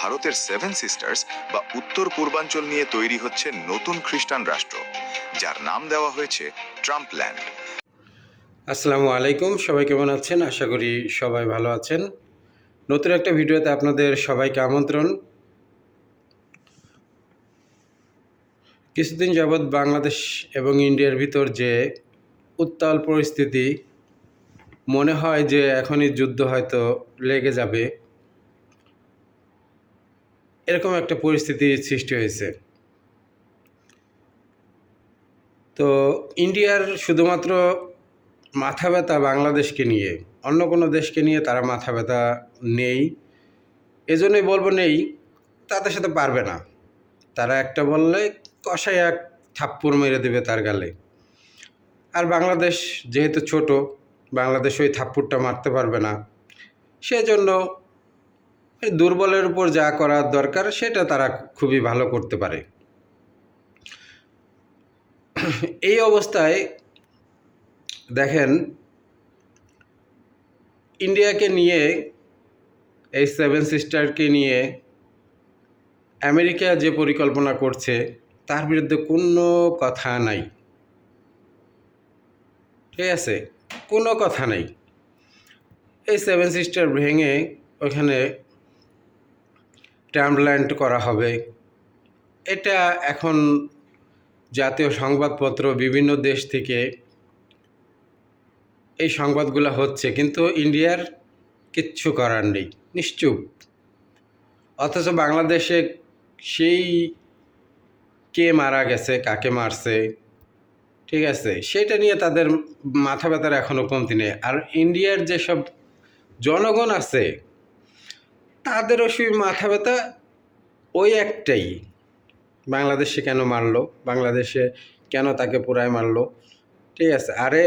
ভারতের seven sisters বা উত্তর পূর্বাঞ্চল নিয়ে তৈরি হচ্ছে নতুন খ্রিস্টান রাষ্ট্র, যার নাম দেওয়া হয়েছে ট্রাম্পল্যান্ড। আসসালামু আলাইকুম, সবাই কেমন আছেন? আশা করি সবাই ভালো আছেন। নতুন একটা ভিডিওতে আপনাদের সবাইকে আমন্ত্রণ। কিছুদিন যাবৎ বাংলাদেশ এবং ইন্ডিয়ার ভিতর যে উত্তাল পরিস্থিতি, মনে হয় যে এখনই যুদ্ধ হয়তো লেগে যাবে, এরকম একটা পরিস্থিতি সৃষ্টি হয়েছে। তো ইন্ডিয়ার শুধুমাত্র মাথা ব্যথা বাংলাদেশকে নিয়ে, অন্য কোনো দেশকে নিয়ে তারা মাথা ব্যথা নেই। এজন্যই বলবো নেই, তাদের সাথে পারবে না। তারা একটা বললে কষায় এক থাপ্পড় মেরে দেবে তার গালে। আর বাংলাদেশ যেহেতু ছোট, বাংলাদেশ ওই থাপ্পড়টা মারতে পারবে না। সেজন্য দুর্বলের উপর যা করার দরকার সেটা তারা খুবই ভালো করতে পারে। এই অবস্থায় দেখেন, ইন্ডিয়াকে নিয়ে, এই সেভেন সিস্টারকে নিয়ে আমেরিকা যে পরিকল্পনা করছে তার বিরুদ্ধে কোনো কথা নাই। ঠিক আছে, কোনো কথা নেই। এই সেভেন সিস্টার ভেঙে ওখানে ট্রাম্পল্যান্ড করা হবে, এটা এখন জাতীয় সংবাদপত্র বিভিন্ন দেশ থেকে এই সংবাদগুলো হচ্ছে, কিন্তু ইন্ডিয়ার কিচ্ছু করার নেই, নিশ্চুপ। অথচ বাংলাদেশে সেই কে মারা গেছে, কাকে মারছে, ঠিক আছে, সেটা নিয়ে তাদের মাথা ব্যথার এখনও কমতি নেই। আর ইন্ডিয়ার যেসব জনগণ আছে তাদেরও সেই মাথা ব্যথা ওই একটাই, বাংলাদেশে কেন মারলো, বাংলাদেশে কেন তাকে পুরায় মারলো। ঠিক আছে, আরে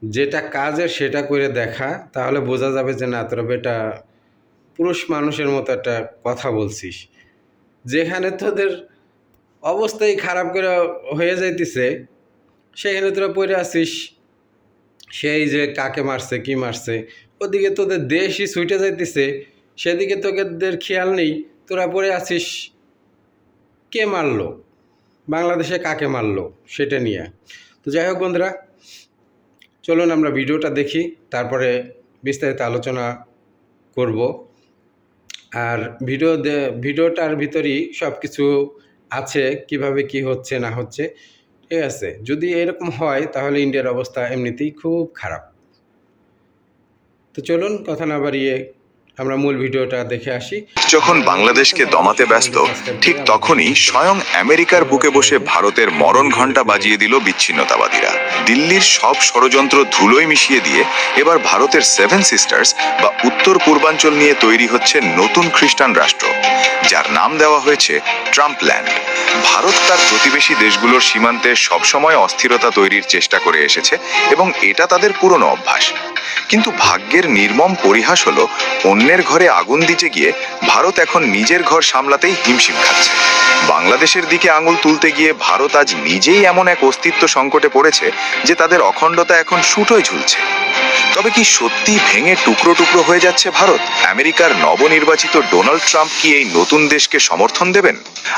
যেটা কাজের সেটা করে দেখা, তাহলে বোঝা যাবে যে না, তোরা বেটা পুরুষ মানুষের মতো একটা কথা বলছিস। যেখানে তোদের অবস্থাই খারাপ করে হয়ে যাইতেছে, সেখানে তোরা পড়ে আসিস সেই যে কাকে মারছে কি মারছে, ওদিকে তোদের দেশই ছুটে যাইতেছে, সেদিকে তোদের খেয়াল নেই। তোরা পড়ে আছিস কে মারলো, বাংলাদেশে কাকে মারলো সেটা নিয়ে। তো যাই হোক বন্ধুরা, চলুন আমরা ভিডিওটা দেখি, তারপরে বিস্তারিত আলোচনা করব। আর ভিডিওটার ভিতরই সব কিছু আছে, কিভাবে কি হচ্ছে না হচ্ছে। ঠিক আছে, যদি এরকম হয় তাহলে ইন্ডিয়ার অবস্থা এমনিতেই খুব খারাপ। তো চলুন কথা না বাড়িয়ে আমরা মূল ভিডিওটা দেখে আসি। যখন বাংলাদেশকে দমাতে ব্যস্ত, ঠিক তখনই স্বয়ং আমেরিকার বুকে বসে ভারতের মরণ ঘণ্টা বাজিয়ে দিল বিচ্ছিন্নতাবাদীরা। দিল্লির সব ষড়যন্ত্র ধুলোয় মিশিয়ে দিয়ে এবার ভারতের সেভেন সিস্টার্স বা উত্তর পূর্বাঞ্চল নিয়ে তৈরি হচ্ছে নতুন খ্রিস্টান রাষ্ট্র, যার নাম দেওয়া হয়েছে ট্রাম্পল্যান্ড। ভারত তার প্রতিবেশী দেশগুলোর সীমান্তে সবসময় অস্থিরতা তৈরির চেষ্টা করে এসেছে এবং এটা তাদের পুরনো অভ্যাস। কিন্তু ভাগ্যের নির্মম পরিহাস হলো, অন্যের ঘরে আগুন দিতে গিয়ে ভারত এখন নিজের ঘর সামলাতেই হিমশিম খাচ্ছে। বাংলাদেশের দিকে আঙুল তুলতে গিয়ে ভারত আজ নিজেই এমন এক অস্তিত্ব সংকটে পড়েছে যে তাদের অখণ্ডতা এখন সুটোয় ঝুলছে। তবে কি সত্যি ভেঙে টুকরো টুকরো হয়ে যাচ্ছে ভারত? আমেরিকার নবনির্বাচিত ডোনাল্ড ট্রাম্প কি এই নতুন দেশকে সমর্থন দেবেন?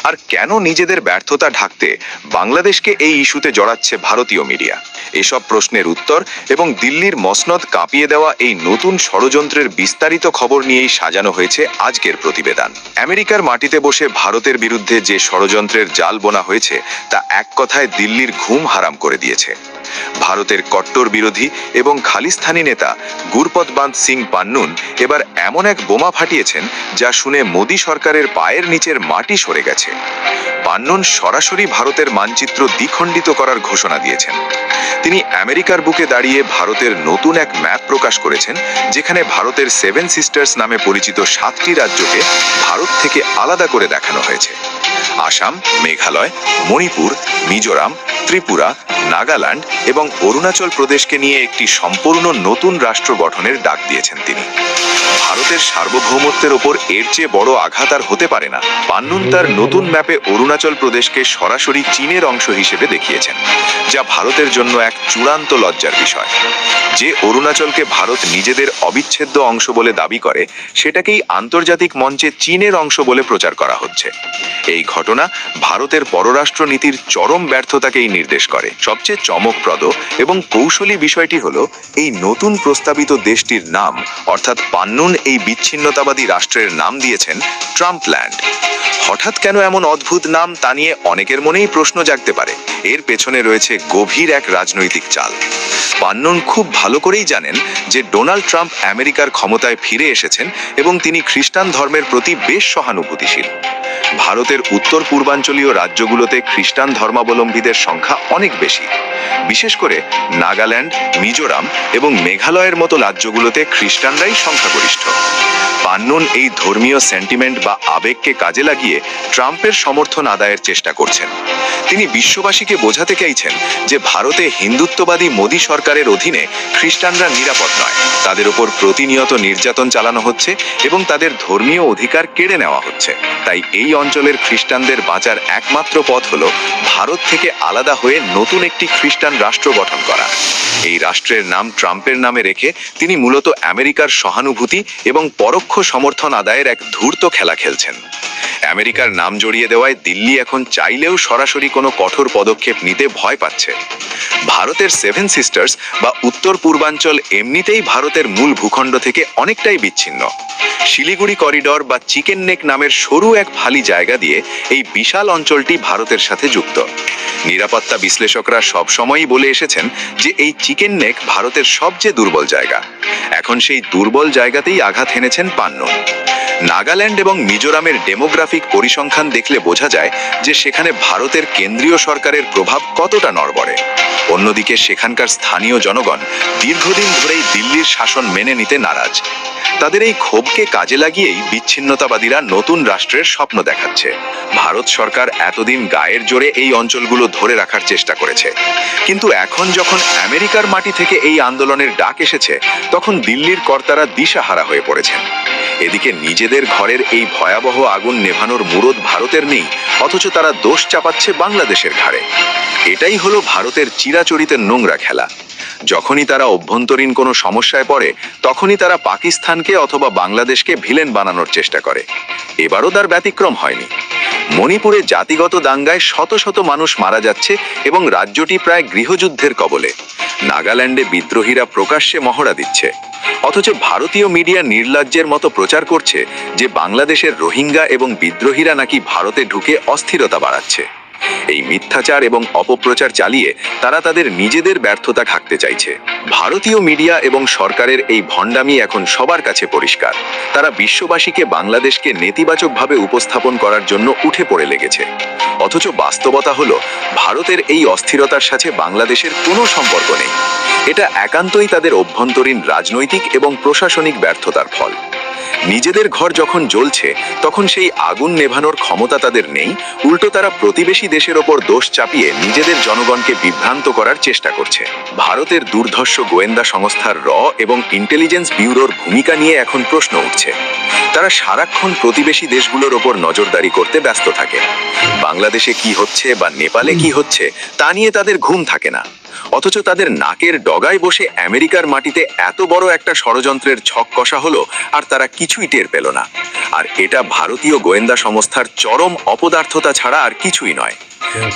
আর কেন নিজেদের ব্যর্থতা ঢাকতে বাংলাদেশকে এই ইস্যুতে জড়াচ্ছে ভারতীয় মিডিয়া? এসব প্রশ্নের উত্তর এবং দিল্লির মসনদ কাঁপিয়ে দেওয়া এই নতুন ষড়যন্ত্রের বিস্তারিত খবর নিয়েই সাজানো হয়েছে আজকের প্রতিবেদন। আমেরিকার মাটিতে বসে ভারতের বিরুদ্ধে যে ষড়যন্ত্রের জাল বোনা হয়েছে তা এক কথায় দিল্লির ঘুম হারাম করে দিয়েছে। ভারতের কট্টর বিরোধী এবং খালিস্তানি নেতা গুরপতবান্ত সিং পান্নুন এবার এমন এক বোমা ফাটিয়েছেন যা শুনে মোদী সরকারের পায়ের নিচের মাটি সরে গেছে। পান্নুন সরাসরি ভারতের মানচিত্র দ্বিখণ্ডিত করার ঘোষণা দিয়েছেন। তিনি আমেরিকার বুকে দাঁড়িয়ে ভারতের নতুন এক ম্যাপ প্রকাশ করেছেন, যেখানে ভারতের সেভেন সিস্টার্স নামে পরিচিত 7টি রাজ্যকে ভারত থেকে আলাদা করে দেখানো হয়েছে। আসাম, মেঘালয়, মণিপুর, মিজোরাম, ত্রিপুরা, নাগাল্যান্ড এবং অরুণাচল প্রদেশকে নিয়ে একটি সম্পূর্ণ নতুন রাষ্ট্র গঠনের ডাক দিয়েছেন তিনি। ভারতের সার্বভৌমত্বের ওপর এর চেয়ে বড় আঘাত আর হতে পারে না। পান্নুন তার নতুন ম্যাপে অরুণাচল প্রদেশকে সরাসরি চীনের অংশ হিসেবে দেখিয়েছেন, যা ভারতের জন্য এক চূড়ান্ত লজ্জার বিষয়। যে অরুণাচলকে ভারত নিজেদের অবিচ্ছেদ্য অংশ বলে দাবি করে, সেটাকেই আন্তর্জাতিক মঞ্চে চীনের অংশ বলে প্রচার করা হচ্ছে। এই ঘটনা ভারতের পররাষ্ট্র নীতির চরম ব্যর্থতাকেই নির্দেশ করে। সবচেয়ে চমকপ্রদ এবং কৌশলী বিষয়টি হলো, এই নতুন প্রস্তাবিত দেশটির নাম অর্থাৎ পান্নুন এই বিচ্ছিন্নতাবাদী রাষ্ট্রের নাম দিয়েছেন ট্রাম্পল্যান্ড। হঠাৎ কেন এমন অদ্ভুত নাম, তা নিয়ে অনেকের মনেই প্রশ্ন জাগতে পারে। এর পেছনে রয়েছে গভীর এক রাজনৈতিক চাল। পান্নুন খুব ভালো করেই জানেন যে ডোনাল্ড ট্রাম্প আমেরিকার ক্ষমতায় ফিরে এসেছেন এবং তিনি খ্রিস্টান ধর্মের প্রতি বেশ সহানুভূতিশীল। ভারতের উত্তর পূর্বাঞ্চলীয় রাজ্যগুলোতে খ্রিস্টান ধর্মাবলম্বীদের সংখ্যা অনেক বেশি। বিশেষ করে নাগাল্যান্ড, মিজোরাম এবং মেঘালয়ের মতো রাজ্যগুলোতে খ্রিস্টানরাই সংখ্যাগরিষ্ঠ। পান্নুন এই ধর্মীয় সেন্টিমেন্ট বা আবেগকে কাজে লাগিয়ে ট্রাম্পের সমর্থন আদায়ের চেষ্টা করছেন। তিনি বিশ্ববাসীকে বোঝাতে চাইছেন যে ভারতে হিন্দুত্ববাদী মোদী সরকারের অধীনে খ্রিস্টানরা নিরাপদ নয়, তাদের উপর প্রতিনিয়ত নির্যাতন চালানো হচ্ছে এবং তাদের ধর্মীয় অধিকার কেড়ে নেওয়া হচ্ছে। তাই এই অঞ্চলের খ্রিস্টানদের বাঁচার একমাত্র পথ হলো ভারত থেকে আলাদা হয়ে নতুন একটি খ্রিস্টান রাষ্ট্র গঠন করা। এই রাষ্ট্রের নাম ট্রাম্পের নামে রেখে তিনি মূলত আমেরিকার সহানুভূতি এবং পরোক্ষ সমর্থন আদায়ের এক ধূর্ত খেলা খেলছেন। আমেরিকার নাম জড়িয়ে দেওয়ায় দিল্লি এখন চাইলেও সরাসরি কোনো কঠোর পদক্ষেপ নিতে ভয় পাচ্ছে। ভারতের সেভেন সিস্টার্স বা উত্তর পূর্বাঞ্চল এমনিতেই ভারতের মূল ভূখণ্ড থেকে অনেকটাই বিচ্ছিন্ন। শিলিগুড়ি করিডর বা চিকেন নেক নামের সরু এক ফালি জায়গা দিয়ে এই বিশাল অঞ্চলটি ভারতের সাথে যুক্ত। নিরাপত্তা বিশ্লেষকরা সবসময়ই বলে এসেছেন যে এই চিকেন নেক ভারতের সবচেয়ে দুর্বল জায়গা। এখন সেই দুর্বল জায়গাতেই আঘাত হেনেছেন পান্নুন। নাগাল্যান্ড এবং মিজোরামের ডেমোগ্রাফিক পরিসংখ্যান দেখলে বোঝা যায় যে সেখানে ভারতের কেন্দ্রীয় সরকারের প্রভাব কতটা নড়বড়ে। অন্যদিকে সেখানকার স্থানীয় জনগণ দীর্ঘদিন ধরেই দিল্লির শাসন মেনে নিতে নারাজ। তাদের এই ক্ষোভকে কাজে লাগিয়েই বিচ্ছিন্নতাবাদীরা নতুন রাষ্ট্রের স্বপ্ন দেখাচ্ছে। ভারত সরকার এতদিন গায়ের জোরে এই অঞ্চলগুলো ধরে রাখার চেষ্টা করেছে, কিন্তু এখন যখন আমেরিকার মাটি থেকে এই আন্দোলনের ডাক এসেছে, তখন দিল্লির কর্তারা দিশাহারা হয়ে পড়েছেন। এদিকে নিজেদের ঘরের এই ভয়াবহ আগুন নেভানোর মুরদ ভারতের নেই, অথচ তারা দোষ চাপাচ্ছে বাংলাদেশের ঘাড়ে। এটাই হলো ভারতের চিরাচরিতের নোংরা খেলা। যখনই তারা অভ্যন্তরীণ কোনো সমস্যায় পড়ে, তখনই তারা পাকিস্তানকে অথবা বাংলাদেশকে ভিলেন বানানোর চেষ্টা করে। এবারও তার ব্যতিক্রম হয়নি। মণিপুরে জাতিগত দাঙ্গায় শত শত মানুষ মারা যাচ্ছে এবং রাজ্যটি প্রায় গৃহযুদ্ধের কবলে। নাগাল্যান্ডে বিদ্রোহীরা প্রকাশ্যে মহড়া দিচ্ছে, অথচ ভারতীয় মিডিয়া নির্লজ্জের মতো প্রচার করছে যে বাংলাদেশের রোহিঙ্গা এবং বিদ্রোহীরা নাকি ভারতে ঢুকে অস্থিরতা বাড়াচ্ছে। এই মিথ্যাচার এবং অপপ্রচার চালিয়ে তারা তাদের নিজেদের ব্যর্থতা ঢাকতে চাইছে। ভারতীয় মিডিয়া এবং সরকারের এই ভণ্ডামি এখন সবার কাছে পরিষ্কার। তারা বিশ্ববাসীকে বাংলাদেশকে নেতিবাচকভাবে উপস্থাপন করার জন্য উঠে পড়ে লেগেছে। অথচ বাস্তবতা হলো, ভারতের এই অস্থিরতার সাথে বাংলাদেশের কোনো সম্পর্ক নেই। এটা একান্তই তাদের অভ্যন্তরীণ রাজনৈতিক এবং প্রশাসনিক ব্যর্থতার ফল। নিজেদের ঘর যখন জ্বলছে, তখন সেই আগুন নেভানোর ক্ষমতা তাদের নেই। উল্টো তারা প্রতিবেশী দেশের ওপর দোষ চাপিয়ে নিজেদের জনগণকে বিভ্রান্ত করার চেষ্টা করছে। ভারতের দুর্ধর্ষ গোয়েন্দা সংস্থার এবং ইন্টেলিজেন্স ব্যুরোর ভূমিকা নিয়ে এখন প্রশ্ন উঠছে। তারা সারাক্ষণ প্রতিবেশী দেশগুলোর ওপর নজরদারি করতে ব্যস্ত থাকে। বাংলাদেশে কি হচ্ছে বা নেপালে কি হচ্ছে তা নিয়ে তাদের ঘুম থাকে না। অথচ তাদের নাকের ডগায় বসে আমেরিকার মাটিতে এত বড় একটা ষড়যন্ত্রের ছক কষা হলো, আর তারা কিছুই টের পেল না। আর এটা ভারতীয় গোয়েন্দা সংস্থার চরম অপদার্থতা ছাড়া আর কিছুই নয়।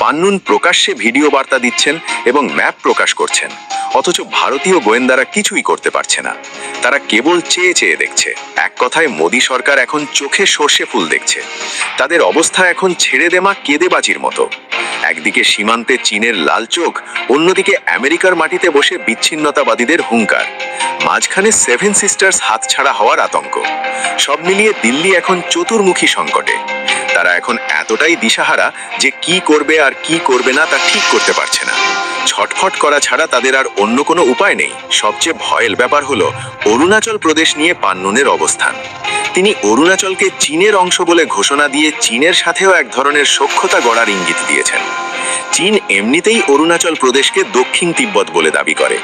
পান্নুন প্রকাশ্যে ভিডিও বার্তা দিচ্ছেন এবং ম্যাপ প্রকাশ করছেন, অথচ ভারতীয় গোয়েন্দারা কিছুই করতে পারছে না। তারা কেবল চেয়ে চেয়ে দেখছে। এক কথায় মোদী সরকার এখন চোখে সর্ষে ফুল দেখছে। তাদের অবস্থা এখন ছেড়ে দেমা কেঁদেবাজির মতো। একদিকে সীমান্তে চীনের লাল চোখ, অন্যদিকে আমেরিকার মাটিতে বসে বিচ্ছিন্নতাবাদীদের হুঙ্কার, মাঝখানে সেভেন সিস্টার্স হাতছাড়া হওয়ার আতঙ্ক। সব মিলিয়ে দিল্লি এখন চতুর্মুখী সংকটে। তারা এখন এতটাই দিশাহারা যে কি করবে আর কি করবে না তা ঠিক করতে পারছে না। ছটফট করা ছাড়া তাদের আর অন্য কোনো উপায় নেই। সবচেয়ে ভয়ের ব্যাপার হলো অরুণাচল প্রদেশ নিয়ে পান্নুনের অবস্থান। তিনি অরুণাচলকে চীনের অংশ বলে ঘোষণা দিয়ে চীনের সাথেও এক ধরনের সখ্যতা গড়ার ইঙ্গিত দিয়েছেন। চীন এমনিতেই অরুণাচল প্রদেশকে দক্ষিণ তিব্বত বলে দাবি করে।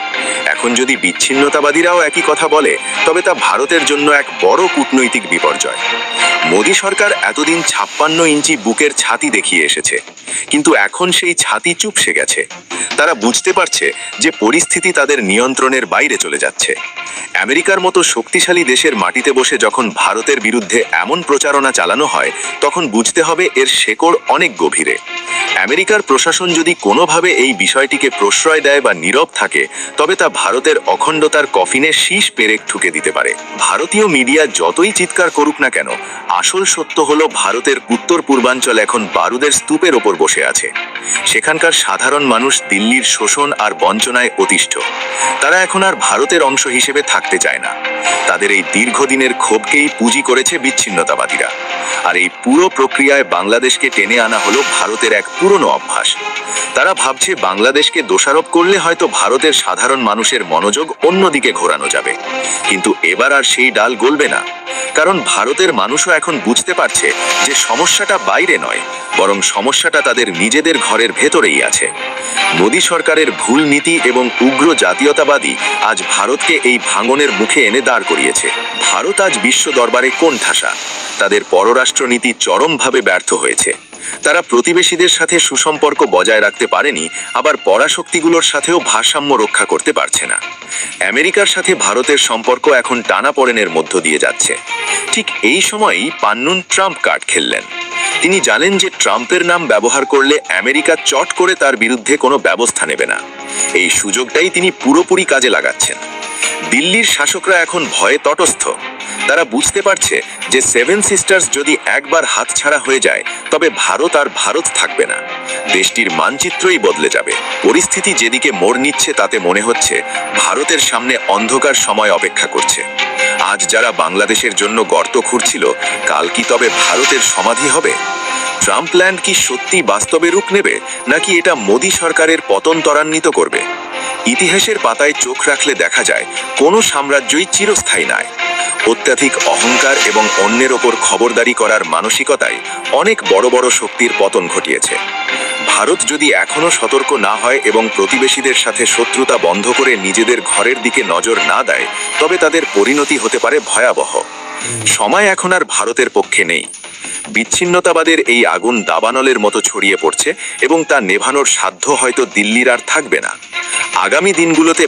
এখন যদি বিচ্ছিন্নতাবাদীরাও একই কথা বলে, তবে তা ভারতের জন্য এক বড় কূটনৈতিক বিপর্যয়। মোদী সরকার এতদিন 56 ইঞ্চি বুকের ছাতি দেখিয়ে এসেছে, কিন্তু এখন সেই ছাতি চুপসে গেছে। তারা বুঝতে পারছে যে পরিস্থিতি তাদের নিয়ন্ত্রণের বাইরে চলে যাচ্ছে। আমেরিকার মতো শক্তিশালী দেশের মাটিতে বসে যখন ভারতের বিরুদ্ধে এমন প্রচারণা চালানো হয়, তখন বুঝতে হবে এর শেকড় অনেক গভীরে। আমেরিকার প্রশাসন যদি কোনোভাবে এই বিষয়টিকে প্রশ্রয় দেয় বা নীরব থাকে, তবে তা ভারতের অখণ্ডতার কফিনে শীষ পেরেক ঠুকে দিতে পারে। ভারতীয় মিডিয়া যতই চিৎকার করুক না কেন, আসল সত্য হলো ভারতের উত্তর পূর্বাঞ্চল এখন বারুদের স্তূপের ওপর বসে আছে। সেখানকার সাধারণ মানুষ দিল্লির শোষণ আর বঞ্চনায় অতিষ্ঠ। তারা এখন আর ভারতের অংশ হিসেবে থাকতে চায় না। তাদের এই দীর্ঘদিনের ক্ষোভকেই পুঁজি করেছে বিচ্ছিন্নতাবাদীরা। আর এই পুরো প্রক্রিয়ায় বাংলাদেশকে টেনে আনা হলো ভারতের এক পুরনো অভ্যাস। তারা ভাবছে বাংলাদেশকে দোষারোপ করলে হয়তো ভারতের সাধারণ মানুষের মনোযোগ অন্যদিকে ঘোরানো যাবে। কিন্তু এবার আর সেই ডাল গলবে না, কারণ ভারতের মানুষও এখন বুঝতে পারছে যে সমস্যাটা বাইরে নয়, বরং সমস্যাটা তাদের নিজেদের ঘরের ভেতরেই আছে। মোদী সরকারের ভুল নীতি এবং উগ্র জাতীয়তাবাদী আজ ভারতকে এই ভাঙনের মুখে এনে দাঁড় করিয়েছে। ভারত আজ বিশ্ব দরবারে কোণঠাসা। তাদের পররাষ্ট্রনীতি চরমভাবে ব্যর্থ হয়েছে। তারা প্রতিবেশীদের সাথে সুসম্পর্ক বজায় রাখতে পারেনি, আবার পরাশক্তিগুলোর সাথেও ভারসাম্য রক্ষা করতে পারছে না। আমেরিকার সাথে ভারতের সম্পর্ক এখন টানাপোড়েনের মধ্য দিয়ে যাচ্ছে। ঠিক এই সময়ই পান্নুন ট্রাম্প কার্ড খেললেন। তিনি জানেন যে ট্রাম্পের নাম ব্যবহার করলে আমেরিকা চট করে তার বিরুদ্ধে কোনো ব্যবস্থা নেবে না। এই সুযোগটাই তিনি পুরোপুরি কাজে লাগাচ্ছেন। দিল্লির শাসকরা এখন ভয়ে তটস্থ। তারা বুঝতে পারছে যে সেভেন সিস্টার্স যদি একবার হাতছাড়া হয়ে যায়, তবে ভারত আর ভারত থাকবে না। দেশটির মানচিত্রই বদলে যাবে। পরিস্থিতি যেদিকে মোড় নিচ্ছে, তাতে মনে হচ্ছে ভারতের সামনে অন্ধকার সময় অপেক্ষা করছে। আজ যারা বাংলাদেশের জন্য গর্ত খুঁড়ছিল, কাল কি তবে ভারতের সমাধি হবে? ট্রাম্প ল্যান্ড কি সত্যি বাস্তবে রূপ নেবে, নাকি এটা মোদী সরকারের পতন ত্বরান্বিত করবে? ইতিহাসের পাতায় চোখ রাখলে দেখা যায়, কোনো সাম্রাজ্যই চিরস্থায়ী নয়। অত্যাধিক অহংকার এবং অন্যের ওপর খবরদারি করার মানসিকতায় অনেক বড় বড় শক্তির পতন ঘটিয়েছে। ভারত যদি এখনো সতর্ক না হয় এবং প্রতিবেশীদের সাথে শত্রুতা বন্ধ করে নিজেদের ঘরের দিকে নজর না দেয়, তবে তাদের পরিণতি হতে পারে ভয়াবহ। সময় এখন আর ভারতের পক্ষে নেই। বিচ্ছিন্নতাবাদের এই আগুন দাবানলের মতো ছড়িয়ে পড়ছে এবং তা নেভানোর সাধ্য হয়তো দিল্লির আর থাকবে না। আগামী দিনগুলোতে